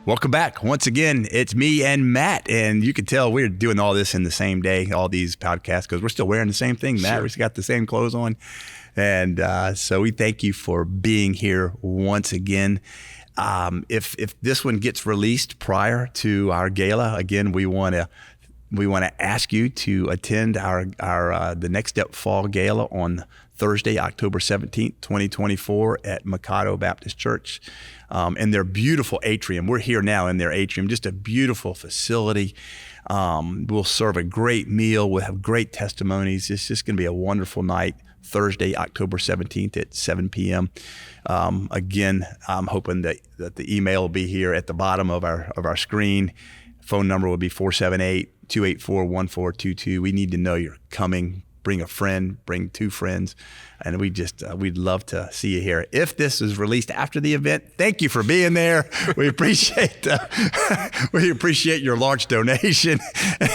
Welcome back. Once again, it's me and Matt, and you can tell we're doing all this in the same day, all these podcasts, because we're still wearing the same thing, Matt. Sure. We still got the same clothes on. And so we thank you for being here once again. If this one gets released prior to our gala, again, we want to ask you to attend our the Next Step Fall Gala on Thursday, October 17th, 2024 at Mikado Baptist Church in their beautiful atrium. We're here now in their atrium, just a beautiful facility. We'll serve a great meal. We'll have great testimonies. It's just going to be a wonderful night, Thursday, October 17th at 7 p.m. Again, I'm hoping that the email will be here at the bottom of our screen. Phone number will be 478-284-1422. We need to know you're coming. Bring a friend, bring two friends, and we'd love to see you here. If this is released after the event, thank you for being there. We appreciate your large donation,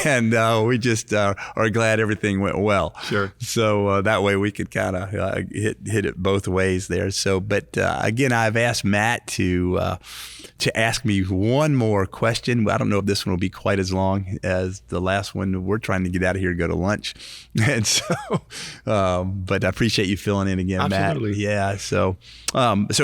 and we just are glad everything went well. Sure. So that way we could kind of hit it both ways there. So, but again, I've asked Matt to ask me one more question. I don't know if this one will be quite as long as the last one. We're trying to get out of here to go to lunch, and so, but I appreciate you filling in again, Absolutely. Matt. Yeah. So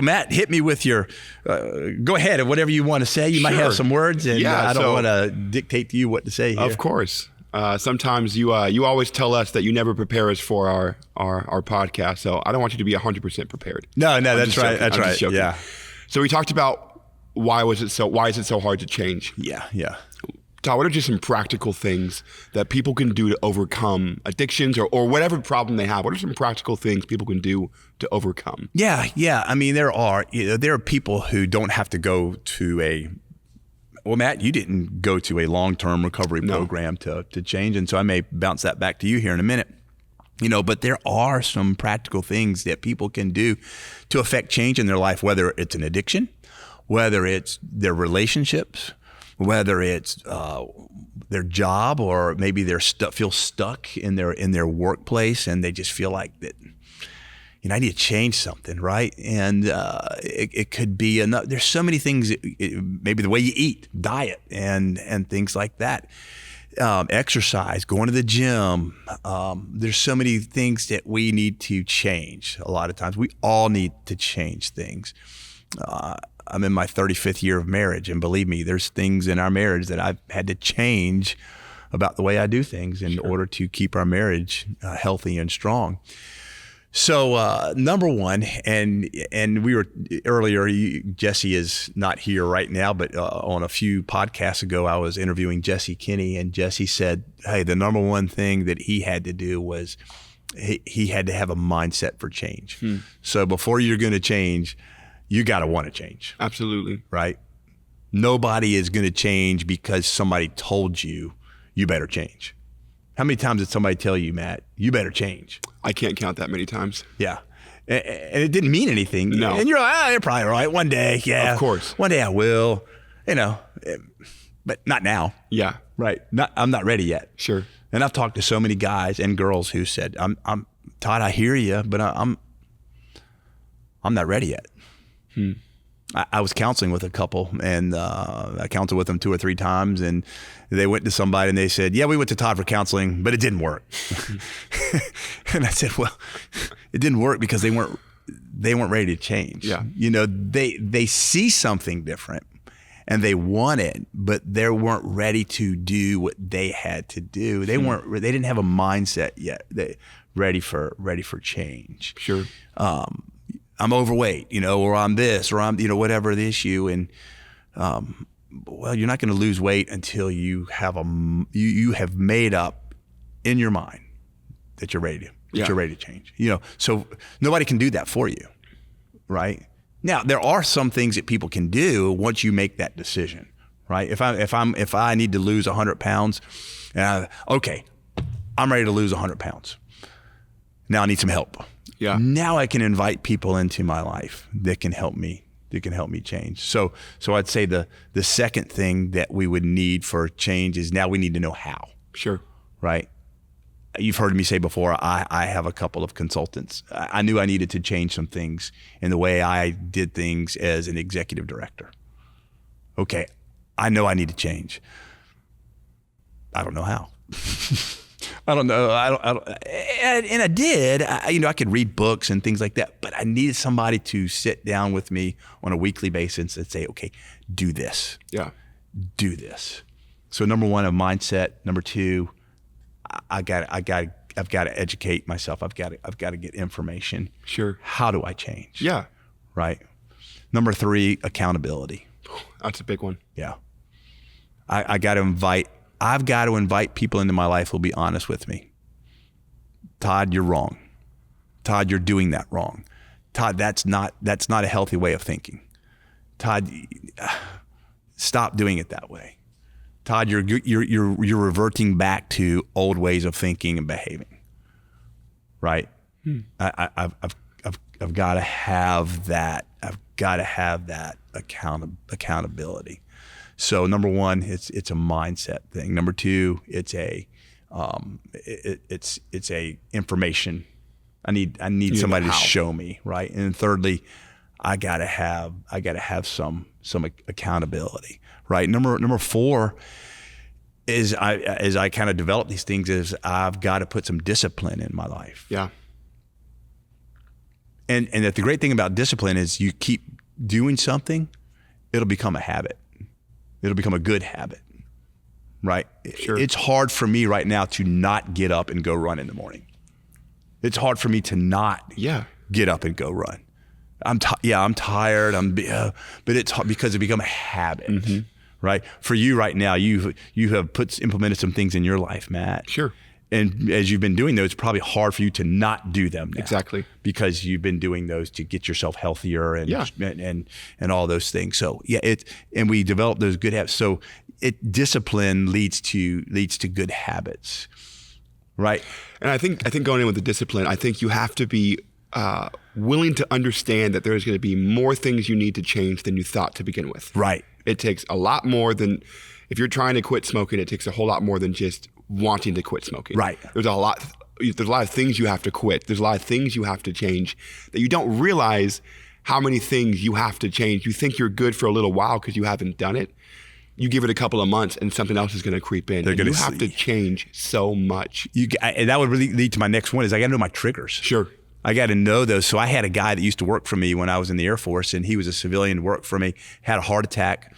Matt, hit me with your. Go ahead, whatever you want to say. You might have some words, and I don't want to dictate to you what to say here. Of course. Sometimes you always tell us that you never prepare us for our podcast, so I don't want you to be 100% prepared. No, that's right. That's right. Yeah. So we talked about why is it so hard to change? Yeah. Todd, what are just some practical things that people can do to overcome addictions or whatever problem they have? What are some practical things people can do to overcome? Yeah. I mean, there are people who don't have to go to well, Matt, you didn't go to a long-term recovery program to change. And so I may bounce that back to you here in a minute. But there are some practical things that people can do to affect change in their life, whether it's an addiction, whether it's their relationships, whether it's their job, or maybe they're feel stuck in their workplace and they just feel like that, I need to change something, right? And it could be enough. There's so many things, maybe the way you eat, diet, and things like that. Exercise, going to the gym. There's so many things that we need to change. A lot of times we all need to change things. I'm in my 35th year of marriage, and believe me, there's things in our marriage that I've had to change about the way I do things in order to keep our marriage healthy and strong. So number one, and we were earlier, Jesse is not here right now, but on a few podcasts ago, I was interviewing Jesse Kinney, and Jesse said, hey, the number one thing that he had to do was he had to have a mindset for change. So before you're going to change, you got to want to change. Absolutely. Right? Nobody is going to change because somebody told you better change. How many times did somebody tell you, Matt, you better change? I can't count that many times. Yeah. And it didn't mean anything. No. And you're like, you're probably right. One day, yeah. Of course. One day I will, but not now. Yeah. Right. I'm not ready yet. Sure. And I've talked to so many guys and girls who said, I'm Todd, I hear you, but I'm not ready yet. I was counseling with a couple, and I counseled with them 2 or 3 times, and they went to somebody and they said, yeah, we went to Todd for counseling, but it didn't work. And I said, well, it didn't work because they weren't ready to change. Yeah. They see something different and they want it, but they weren't ready to do what they had to do. They didn't have a mindset yet. Ready for change. Sure. I'm overweight, or I'm this, or I'm, whatever the issue. And, well, you're not going to lose weight until you have you have made up in your mind that you're ready to change, so nobody can do that for you. Right. Now, there are some things that people can do once you make that decision, right? If I need to lose 100 pounds, okay, I'm ready to lose 100 pounds. Now I need some help. Yeah. Now I can invite people into my life that can help me change. So I'd say the second thing that we would need for change is now we need to know how. Sure. Right. You've heard me say before, I have a couple of consultants. I knew I needed to change some things in the way I did things as an executive director. Okay, I know I need to change. I don't know how. I don't know. And I did. I could read books and things like that, but I needed somebody to sit down with me on a weekly basis and say, okay, do this. Yeah. Do this. So number one, a mindset. Number two, I've got to educate myself. I've got to get information. Sure. How do I change? Yeah. Right. Number three, accountability. That's a big one. Yeah. I've got to invite people into my life who'll be honest with me. Todd, you're wrong. Todd, you're doing that wrong. Todd, that's not a healthy way of thinking. Todd, stop doing it that way. Todd, you're reverting back to old ways of thinking and behaving. Right? I've got to have that. I've got to have that accountability. So number one, it's a mindset thing. Number two, it's a information. I need somebody to show me, right? And then thirdly, I gotta have some accountability, right? Number four is as I kind of develop these things is I've got to put some discipline in my life. Yeah. And that the great thing about discipline is you keep doing something, it'll become a habit. It'll become a good habit, right? Sure. It's hard for me right now to not get up and go run in the morning. It's hard for me to not get up and go run. I'm tired. But it's hard because it become a habit, right? For you right now, you have implemented some things in your life, Matt. Sure. And as you've been doing those, it's probably hard for you to not do them now. Exactly. Because you've been doing those to get yourself healthier and all those things. So and we develop those good habits. So discipline leads to good habits, right? And I think going in with the discipline, I think you have to be willing to understand that there's going to be more things you need to change than you thought to begin with. Right. It takes a lot more than, if you're trying to quit smoking, it takes a whole lot more than just wanting to quit smoking. Right. There's a lot of things you have to quit. There's a lot of things you have to change that you don't realize how many things you have to change. You think you're good for a little while because you haven't done it. You give it a couple of months and something else is going to creep in. You have to change so much. And that would really lead to my next one is I got to know my triggers. Sure. I got to know those. So I had a guy that used to work for me when I was in the Air Force, and he was a civilian, worked for me, had a heart attack.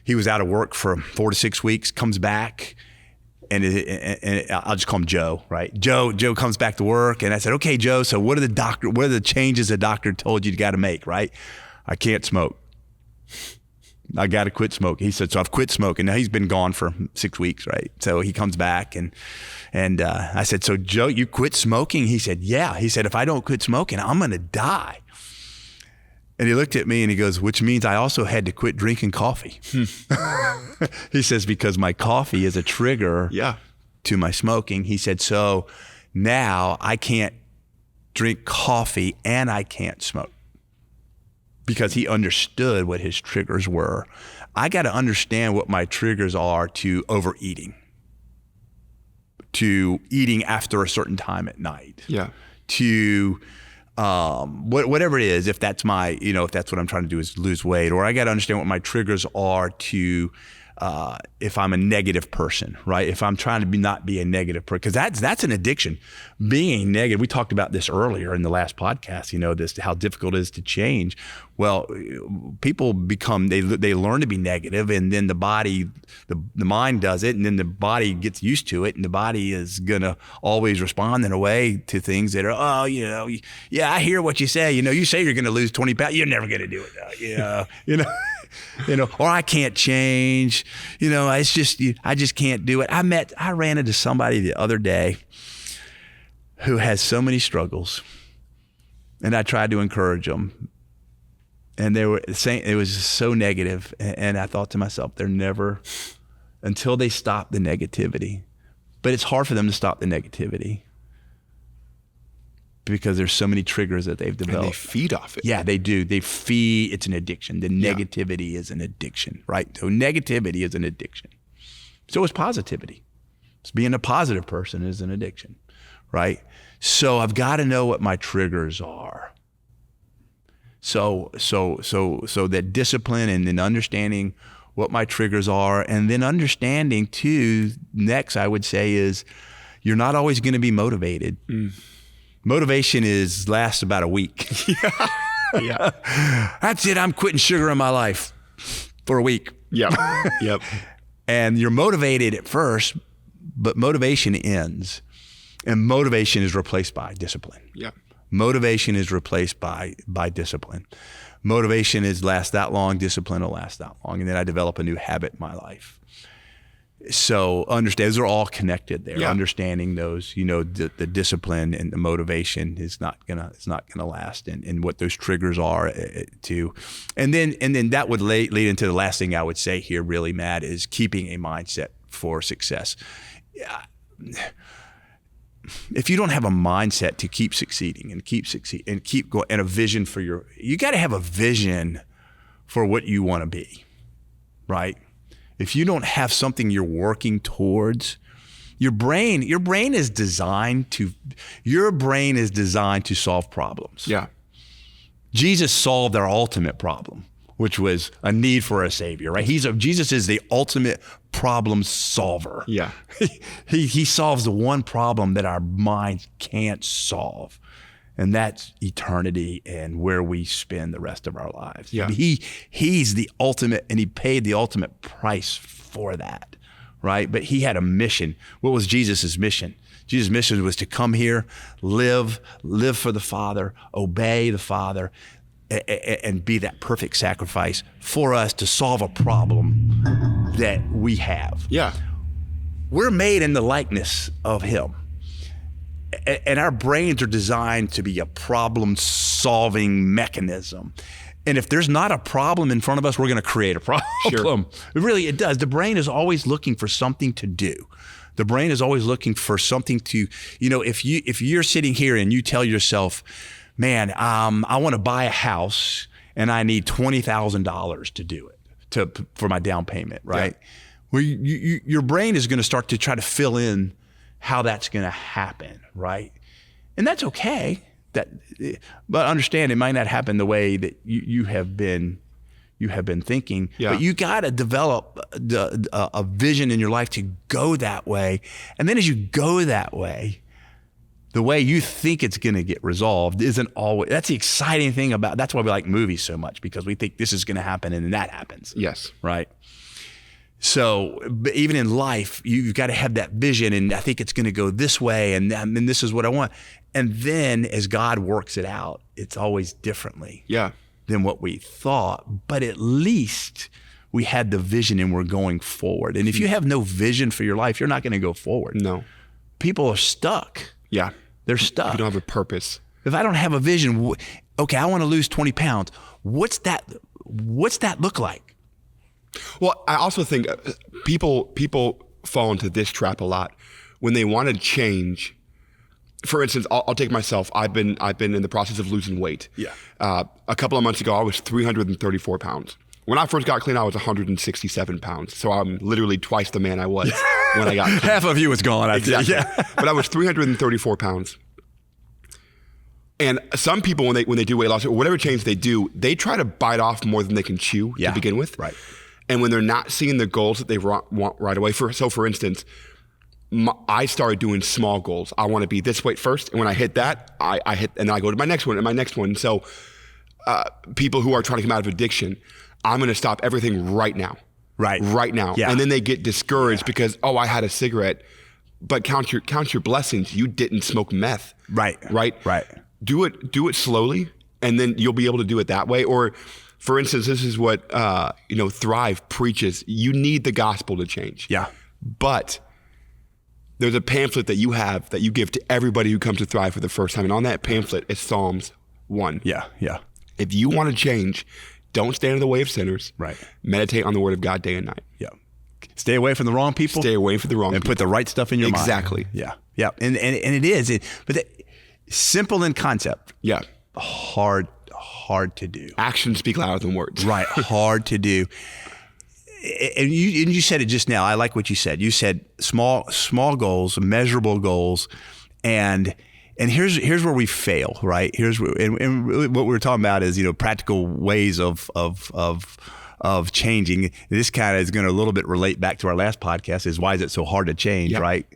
He was out of work for 4 to 6 weeks, comes back, and I'll just call him Joe, right? Joe comes back to work, and I said, okay, Joe, so what are the changes the doctor told you got to make, right? I can't smoke. I got to quit smoking. He said, so I've quit smoking. Now he's been gone for 6 weeks, right? So he comes back and I said, so Joe, you quit smoking? He said, yeah. He said, if I don't quit smoking, I'm going to die. And he looked at me and he goes, which means I also had to quit drinking coffee. He says, because my coffee is a trigger to my smoking. He said, so now I can't drink coffee and I can't smoke. Because he understood what his triggers were. I got to understand what my triggers are to overeating, to eating after a certain time at night, to whatever it is. If that's if that's what I'm trying to do is lose weight, or I got to understand what my triggers are to if I'm a negative person, right? If I'm trying to not be a negative person, because that's an addiction. Being negative, we talked about this earlier in the last podcast, this how difficult it is to change. Well, people they learn to be negative, and then the body, the mind does it, and then the body gets used to it, and the body is gonna always respond in a way to things that are, I hear what you say. You say you're gonna lose 20 pounds, you're never gonna do it. Or I can't change. It's just I just can't do it. I ran into somebody the other day who has so many struggles, and I tried to encourage them. And they were saying it was just so negative, and I thought to myself, they're never until they stop the negativity. But it's hard for them to stop the negativity because there's so many triggers that they've developed. And they feed off it. Yeah, they do. They feed. It's an addiction. The negativity is an addiction, right? So negativity is an addiction. So is positivity. So being a positive person is an addiction, right? So I've got to know what my triggers are. So that discipline and then understanding what my triggers are, and then understanding too, next I would say is you're not always going to be motivated. Motivation lasts about a week. Yeah. That's it. I'm quitting sugar in my life for a week. Yep. Yep. And you're motivated at first, but motivation ends, and motivation is replaced by discipline. Yep. Motivation is replaced by discipline. Motivation lasts that long, discipline will last that long. And then I develop a new habit in my life. So understand, those are all connected there. Yeah. Understanding those, the discipline and the motivation it's not gonna last, and what those triggers are too. And then that would lead into the last thing I would say here, really, Matt, is keeping a mindset for success. If you don't have a mindset to keep succeeding and keep going, and a vision you got to have a vision for what you want to be, right? If you don't have something you're working towards, your brain is designed to solve problems. Yeah. Jesus solved our ultimate problem, which was a need for a savior, right? Jesus is the ultimate problem solver. Yeah. He solves the one problem that our minds can't solve, and that's eternity and where we spend the rest of our lives. Yeah. He's the ultimate, and he paid the ultimate price for that, right? But he had a mission. What was Jesus's mission? Jesus' mission was to come here, live for the Father, obey the Father, and be that perfect sacrifice for us to solve a problem that we have. Yeah. We're made in the likeness of him. And our brains are designed to be a problem-solving mechanism. And if there's not a problem in front of us, we're going to create a problem. Sure. It does. The brain is always looking for something to do. The brain is always looking for something to, if you're sitting here and you tell yourself, man, I want to buy a house and I need $20,000 to do it, for my down payment, right? Yeah. Well, your brain is going to start to try to fill in how that's going to happen, right? And that's okay. But understand, it might not happen the way that you have been thinking. Yeah. But you got to develop a vision in your life to go that way. And then as you go that way, the way you think it's going to get resolved isn't always. That's the exciting thing that's why we like movies so much, because we think this is going to happen and then that happens. Yes. Right. So, but even in life, you've got to have that vision, and I think it's going to go this way, and this is what I want. And then as God works it out, it's always differently than what we thought. But at least we had the vision and we're going forward. And if you have no vision for your life, you're not going to go forward. No. People are stuck. Yeah. They're stuck. You don't have a purpose. If I don't have a vision, okay, I want to lose 20 pounds. What's that look like? Well, I also think people fall into this trap a lot when they want to change. For instance, I'll take myself. I've been in the process of losing weight. Yeah. A couple of months ago, I was 334 pounds. When I first got clean, I was 167 pounds. So I'm literally twice the man I was when I got clean. Half of you was gone. Exactly. Yeah. But I was 334 pounds. And some people, when they do weight loss or whatever change they do, they try to bite off more than they can chew to begin with. Right. And when they're not seeing the goals that they want right away, for instance, I started doing small goals. I want to be this weight first, and when I hit that, I hit, and then I go to my next one and my next one. So people who are trying to come out of addiction, I'm going to stop everything right now. Right now. Yeah. And then they get discouraged because, I had a cigarette, but count your blessings. You didn't smoke meth. Right. Do it slowly, and then you'll be able to do it that way. Or, for instance, this is what Thrive preaches. You need the gospel to change. Yeah. But there's a pamphlet that you have that you give to everybody who comes to Thrive for the first time. And on that pamphlet is Psalms 1. Yeah. If you want to change, don't stand in the way of sinners. Right. Meditate on the word of God day and night. Yeah. Stay away from the wrong people. Stay away from the wrong and people. Put the right stuff in your mind. Exactly. Yeah. And it is. Simple in concept. Yeah. Hard to do. Actions speak louder than words. Right. Hard to do. And you said it just now. I like what you said. You said small goals, measurable goals, and here's where we fail, right? And what we were talking about is practical ways of of changing. This kind of is going to a little bit relate back to our last podcast, is why is it so hard to change, right?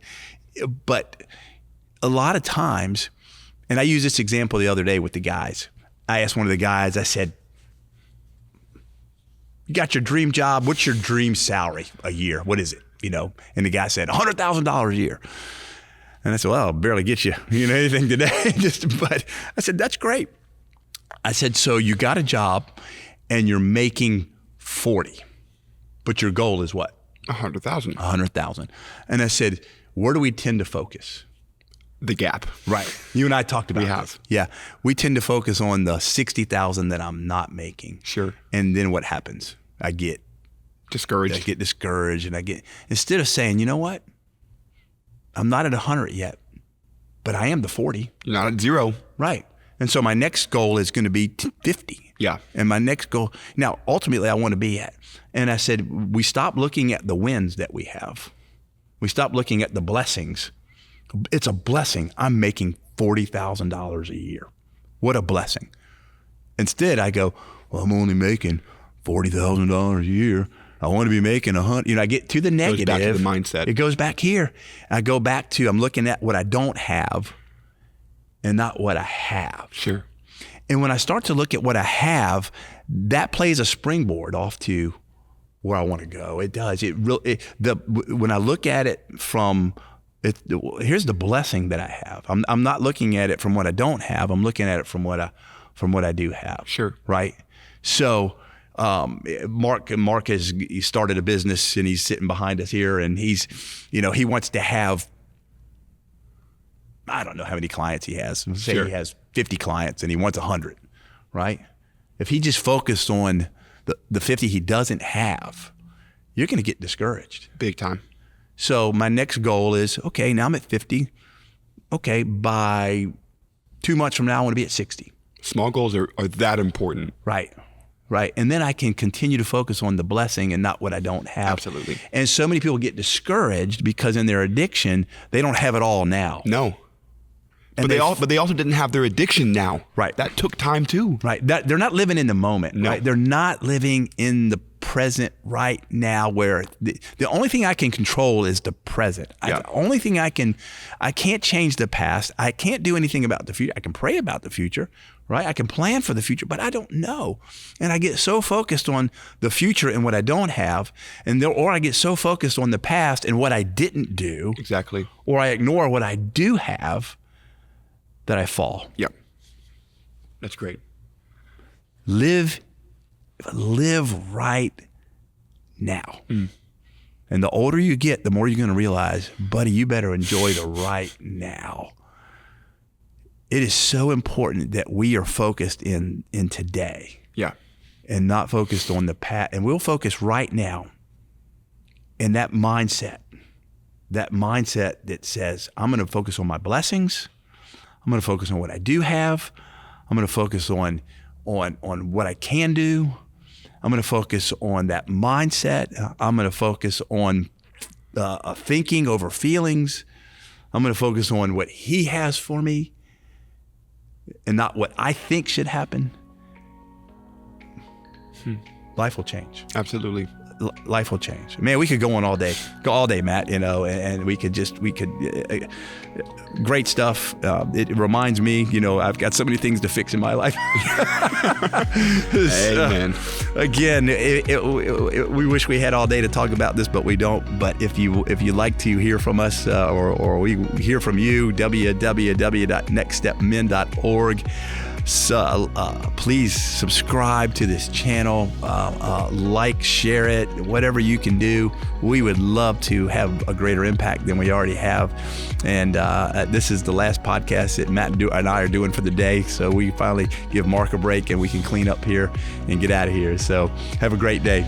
But a lot of times, and I used this example the other day with the guys. I asked one of the guys, I said, you got your dream job. What's your dream salary a year? What is it? And the guy said, $100,000 a year. And I said, well, I'll barely get you, anything today. But I said, that's great. I said, so you got a job and you're making 40, but your goal is what? 100,000. 100,000. And I said, where do we tend to focus? The gap. Right. You and I talked about We have. this. Yeah. We tend to focus on the 60,000 that I'm not making. Sure. And then what happens? I get discouraged. And instead of saying, you know what? I'm not at 100 yet, but I am the 40. You're not at 0. Right. And so my next goal is going to be 50. Yeah. And my next goal, now ultimately I want to be at. And I said, we stop looking at the wins that we have. We stop looking at the blessings. It's a blessing. I'm making $40,000 a year. What a blessing. Instead, I go, well, I'm only making $40,000 a year. I want to be making 100. I get to the negative. Goes back to the mindset. It goes back here. I go back to, I'm looking at what I don't have and not what I have. Sure. And when I start to look at what I have, that plays a springboard off to where I want to go. It does. When I look at it from, here's the blessing that I have. I'm not looking at it from what I don't have. I'm looking at it from what I do have. Sure. Right. So Mark has started a business and he's sitting behind us here, and he wants to have, I don't know how many clients he has. Say Sure. He has 50 clients and he wants 100, right? If he just focused on the 50 he doesn't have, you're going to get discouraged. Big time. So my next goal is, okay, now I'm at 50. Okay, by 2 months from now, I want to be at 60. Small goals are that important. Right. And then I can continue to focus on the blessing and not what I don't have. Absolutely. And so many people get discouraged because in their addiction, they don't have it all now. No. And But they also didn't have their addiction now. Right. That took time too. Right. They're not living in the moment. No. Right. They're not living in the present right now, where the only thing I can control is the present. Yeah. The only thing I can't change the past. I can't do anything about the future. I can pray about the future, right? I can plan for the future, but I don't know. And I get so focused on the future and what I don't have, or I get so focused on the past and what I didn't do. Exactly. Or I ignore what I do have, that I fall. Yep. That's great. Live right now. And the older you get, the more you're going to realize, buddy, you better enjoy the right now. It is so important that we are focused in today. Yeah. And not focused on the past. And we'll focus right now in that mindset that says, I'm going to focus on my blessings. I'm going to focus on what I do have. I'm going to focus on what I can do. I'm going to focus on that mindset. I'm going to focus on thinking over feelings. I'm going to focus on what he has for me and not what I think should happen. Life will change. Absolutely. Life will change. Man, we could go on all day, Matt, and we could great stuff. It reminds me, I've got so many things to fix in my life. Amen. Again, we wish we had all day to talk about this, but we don't. But if you like to hear from us, or we hear from you, www.nextstepmen.org. So please subscribe to this channel, like, share it, whatever you can do. We would love to have a greater impact than we already have. And this is the last podcast that Matt and I are doing for the day. So we finally give Mark a break and we can clean up here and get out of here. So have a great day.